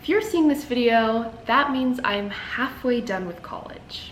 If you're seeing this video, that means I'm halfway done with college.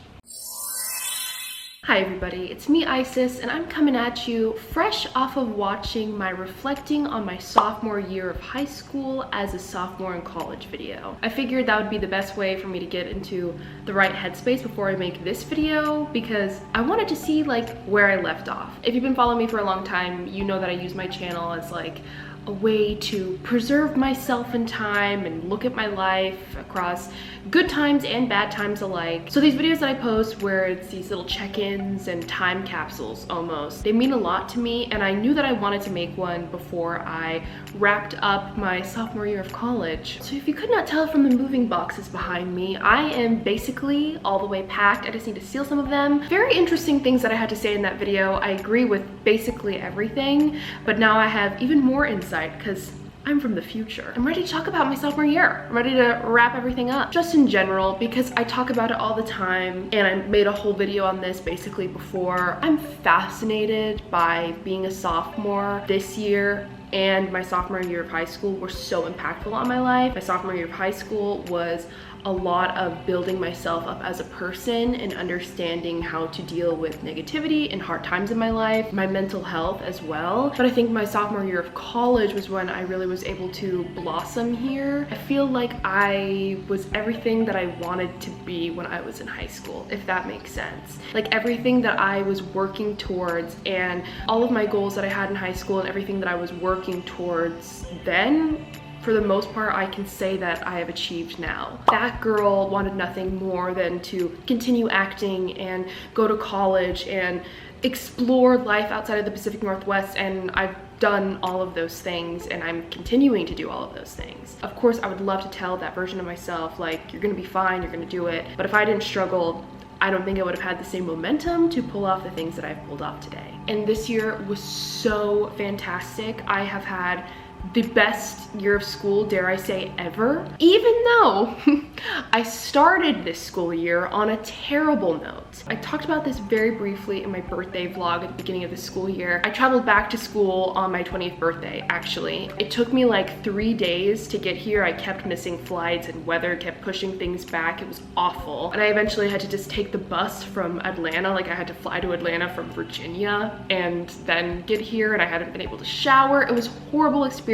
Hi everybody, it's me Isis, and I'm coming at you fresh off of watching my reflecting on my sophomore year of high school as a sophomore in college video. I figured that would be the best way for me to get into the right headspace before I make this video, because I wanted to see like where I left off. If you've been following me for a long time, you know that I use my channel as like a way to preserve myself in time and look at my life across good times and bad times alike. So these videos that I post where it's these little check-ins and time capsules almost, they mean a lot to me, and I knew that I wanted to make one before I wrapped up my sophomore year of college. So if you could not tell from the moving boxes behind me, I am basically all the way packed. I just need to seal some of them. Very interesting things that I had to say in that video. I agree with basically everything, but now I have even more insight because I'm from the future. I'm ready to talk about my sophomore year. I'm ready to wrap everything up. Just in general, because I talk about it all the time, and I made a whole video on this basically before. I'm fascinated by being a sophomore. This year and my sophomore year of high school were so impactful on my life. My sophomore year of high school was a lot of building myself up as a person and understanding how to deal with negativity and hard times in my life, my mental health as well. But I think my sophomore year of college was when I really was able to blossom here. I feel like I was everything that I wanted to be when I was in high school, if that makes sense. Like everything that I was working towards and all of my goals that I had in high school and everything that I was working towards then, for the most part, I can say that I have achieved now. That girl wanted nothing more than to continue acting and go to college and explore life outside of the Pacific Northwest, and I've done all of those things and I'm continuing to do all of those things. Of course, I would love to tell that version of myself, like, you're gonna be fine, you're gonna do it. But if I didn't struggle, I don't think I would have had the same momentum to pull off the things that I've pulled off today. And this year was so fantastic. I have had the best year of school, dare I say, ever. Even though I started this school year on a terrible note. I talked about this very briefly in my birthday vlog at the beginning of the school year. I traveled back to school on my 20th birthday, actually. It took me like 3 days to get here. I kept missing flights and weather kept pushing things back. It was awful. And I eventually had to just take the bus from Atlanta. Like I had to fly to Atlanta from Virginia and then get here, and I hadn't been able to shower. It was a horrible experience.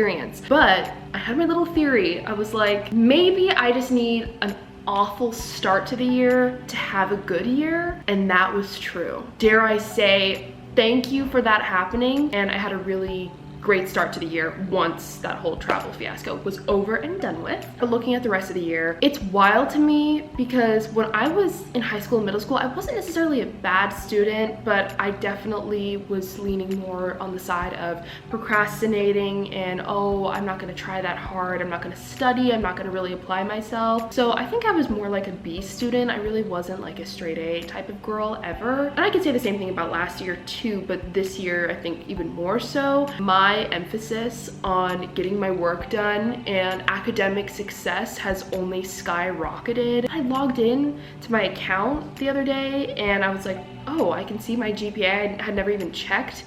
But I had my little theory. I was like, maybe I just need an awful start to the year to have a good year, and that was true. Dare I say, thank you for that happening, and I had a really great start to the year once that whole travel fiasco was over and done with. But looking at the rest of the year, it's wild to me because when I was in high school and middle school, I wasn't necessarily a bad student, but I definitely was leaning more on the side of procrastinating and, oh, I'm not gonna try that hard, I'm not gonna study, I'm not gonna really apply myself. So I think I was more like a B student. I really wasn't like a straight A type of girl ever. And I could say the same thing about last year too, but this year I think even more so. My emphasis on getting my work done and academic success has only skyrocketed. I logged in to my account the other day and I was like, oh, I can see my GPA. I had never even checked.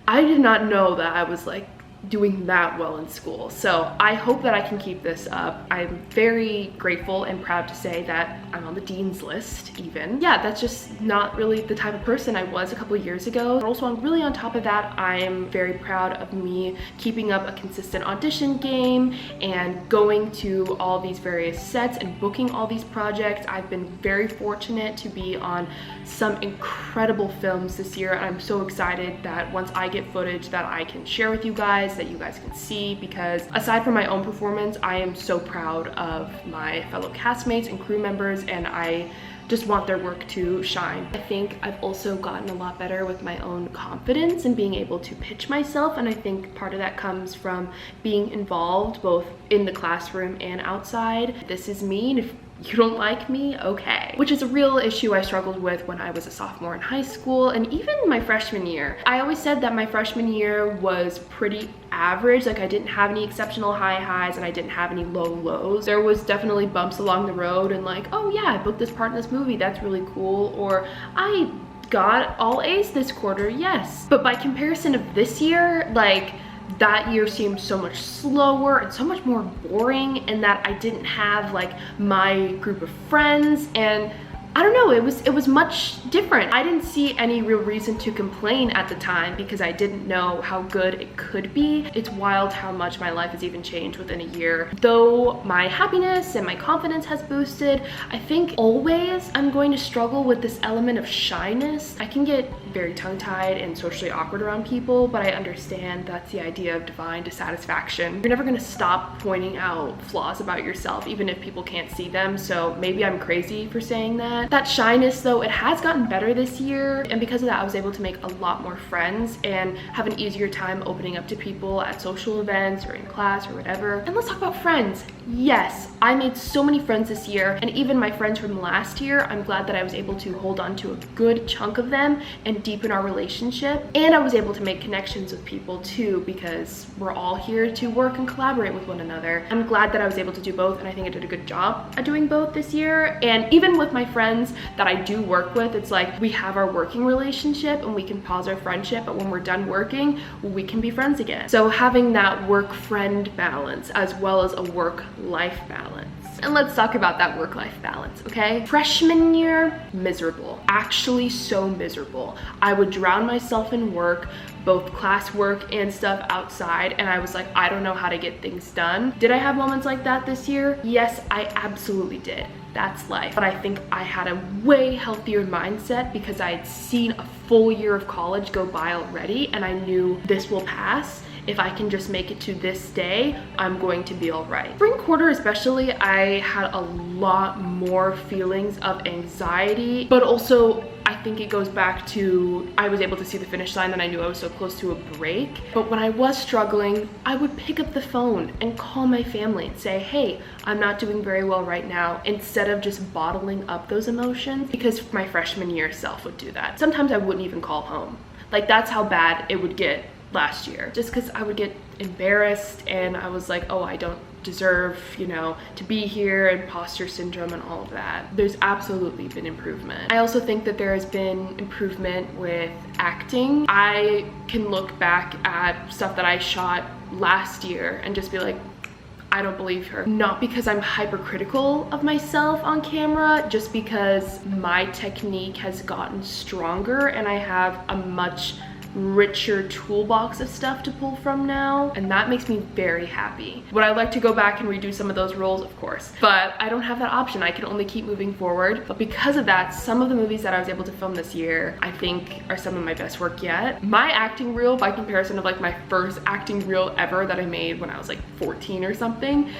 I did not know that I was like doing that well in school. So I hope that I can keep this up. I'm very grateful and proud to say that I'm on the dean's list even. Yeah, that's just not really the type of person I was a couple of years ago. But also really on top of that, I am very proud of me keeping up a consistent audition game and going to all these various sets and booking all these projects. I've been very fortunate to be on some incredible films this year. I'm so excited that once I get footage that I can share with you guys, that you guys can see, because aside from my own performance, I am so proud of my fellow castmates and crew members, and I just want their work to shine. I think I've also gotten a lot better with my own confidence and being able to pitch myself, and I think part of that comes from being involved both in the classroom and outside. This is me, and if you don't like me, okay. Which is a real issue I struggled with when I was a sophomore in high school and even my freshman year. I always said that my freshman year was pretty average. Like I didn't have any exceptional high highs and I didn't have any low lows. There was definitely bumps along the road and like, oh yeah, I booked this part in this movie, that's really cool. Or I got all A's this quarter, yes. But by comparison of this year, like that year seemed so much slower and so much more boring, and that I didn't have like my group of friends, and I don't know, it was much different. I didn't see any real reason to complain at the time because I didn't know how good it could be. It's wild how much my life has even changed within a year. Though my happiness and my confidence has boosted, I think always I'm going to struggle with this element of shyness. I can get very tongue-tied and socially awkward around people, but I understand that's the idea of divine dissatisfaction. You're never gonna stop pointing out flaws about yourself, even if people can't see them, so maybe I'm crazy for saying that. That shyness though, it has gotten better this year, and because of that I was able to make a lot more friends and have an easier time opening up to people at social events or in class or whatever. And let's talk about friends. Yes, I made so many friends this year, and even my friends from last year, I'm glad that I was able to hold on to a good chunk of them and deepen our relationship. And I was able to make connections with people too, because we're all here to work and collaborate with one another. I'm glad that I was able to do both, and I think I did a good job at doing both this year. And even with my friends that I do work with, it's like we have our working relationship and we can pause our friendship, but when we're done working, we can be friends again. So having that work-friend balance as well as a work-life balance. And let's talk about that work-life balance, okay? Freshman year, miserable. Actually so miserable. I would drown myself in work, both classwork and stuff outside, and I was like, I don't know how to get things done. Did I have moments like that this year? Yes, I absolutely did. That's life. But I think I had a way healthier mindset because I had seen a full year of college go by already, and I knew this will pass. If I can just make it to this day, I'm going to be all right. Spring quarter especially, I had a lot more feelings of anxiety, but also I think it goes back to I was able to see the finish line and I knew I was so close to a break. But when I was struggling, I would pick up the phone and call my family and say, hey, I'm not doing very well right now, instead of just bottling up those emotions, because my freshman year self would do that. Sometimes I wouldn't even call home. Like, that's how bad it would get last year, just because I would get embarrassed and I was like, oh, I don't deserve, you know, to be here, imposter syndrome and all of that. There's absolutely been improvement. I also think that there has been improvement with acting. I can look back at stuff that I shot last year and just be like, I don't believe her. Not because I'm hypercritical of myself on camera, just because my technique has gotten stronger and I have a much richer toolbox of stuff to pull from now, and that makes me very happy. Would I like to go back and redo some of those roles? Of course, but I don't have that option. I can only keep moving forward. But because of that, some of the movies that I was able to film this year I think are some of my best work yet. My acting reel, by comparison of like my first acting reel ever that I made when I was like 14 or something,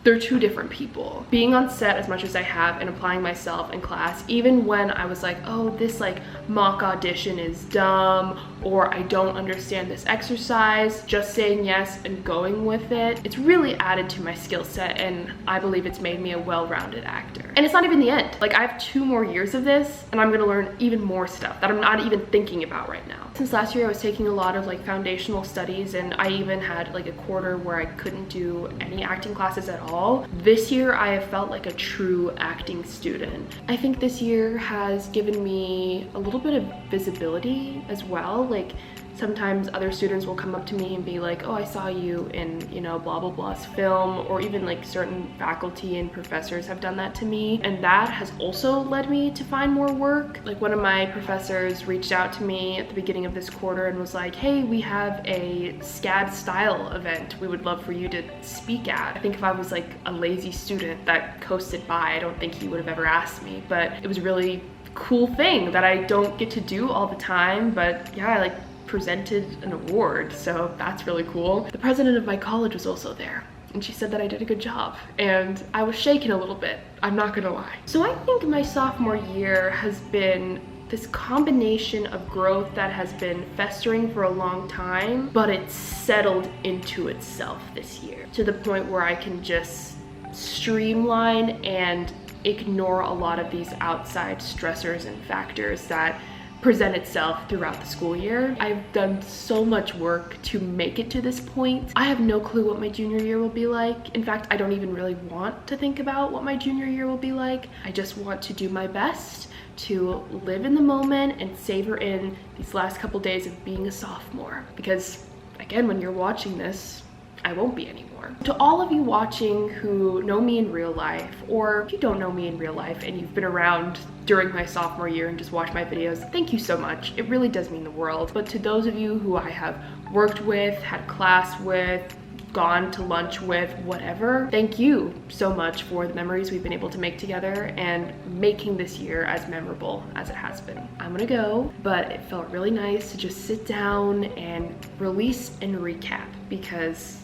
they're two different people. Being on set as much as I have and applying myself in class, even when I was like, oh, this like mock audition is dumb, or I don't understand this exercise, just saying yes and going with it, it's really added to my skill set, and I believe it's made me a well-rounded actor. And it's not even the end. Like, I have 2 more years of this and I'm gonna learn even more stuff that I'm not even thinking about right now. Since last year I was taking a lot of like foundational studies, and I even had like a quarter where I couldn't do any acting classes at all. This year I have felt like a true acting student. I think this year has given me a little bit of visibility as well. Like, sometimes other students will come up to me and be like, oh, I saw you in, you know, blah blah blah's film, or even like certain faculty and professors have done that to me, and that has also led me to find more work. Like, one of my professors reached out to me at the beginning of this quarter and was like, hey, we have a SCAD style event we would love for you to speak at. I think if I was like a lazy student that coasted by, I don't think he would have ever asked me, but it was a really cool thing that I don't get to do all the time. But yeah, I like presented an award, so that's really cool. The president of my college was also there, and she said that I did a good job, and I was shaken a little bit, I'm not gonna lie. So I think my sophomore year has been this combination of growth that has been festering for a long time, but it's settled into itself this year to the point where I can just streamline and ignore a lot of these outside stressors and factors that present itself throughout the school year. I've done so much work to make it to this point. I have no clue what my junior year will be like. In fact, I don't even really want to think about what my junior year will be like. I just want to do my best to live in the moment and savor in these last couple days of being a sophomore, because I again, when you're watching this, I won't be anymore. To all of you watching who know me in real life, or if you don't know me in real life and you've been around during my sophomore year and just watch my videos, thank you so much. It really does mean the world. But to those of you who I have worked with, had class with, gone to lunch with, whatever, thank you so much for the memories we've been able to make together and making this year as memorable as it has been. I'm gonna go, but it felt really nice to just sit down and release and recap, because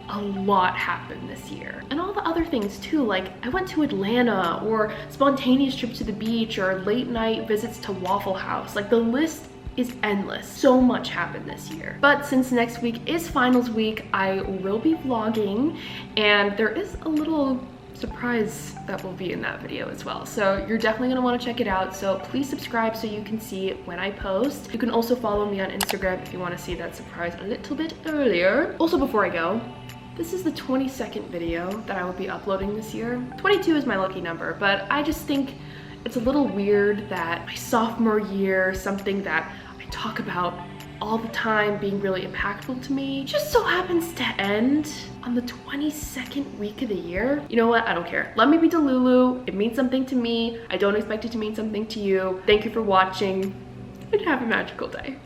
a lot happened this year. And all the other things too, like I went to Atlanta, or spontaneous trips to the beach, or late night visits to Waffle House. Like the list is endless. So much happened this year. But since next week is finals week, I will be vlogging, and there is a little surprise that will be in that video as well. So you're definitely gonna wanna check it out. So please subscribe so you can see it when I post. You can also follow me on Instagram if you wanna see that surprise a little bit earlier. Also, before I go, this is the 22nd video that I will be uploading this year. 22 is my lucky number, but I just think it's a little weird that my sophomore year, something that I talk about all the time being really impactful to me, just so happens to end on the 22nd week of the year. You know what? I don't care. Let me be Delulu. It means something to me. I don't expect it to mean something to you. Thank you for watching, and have a magical day.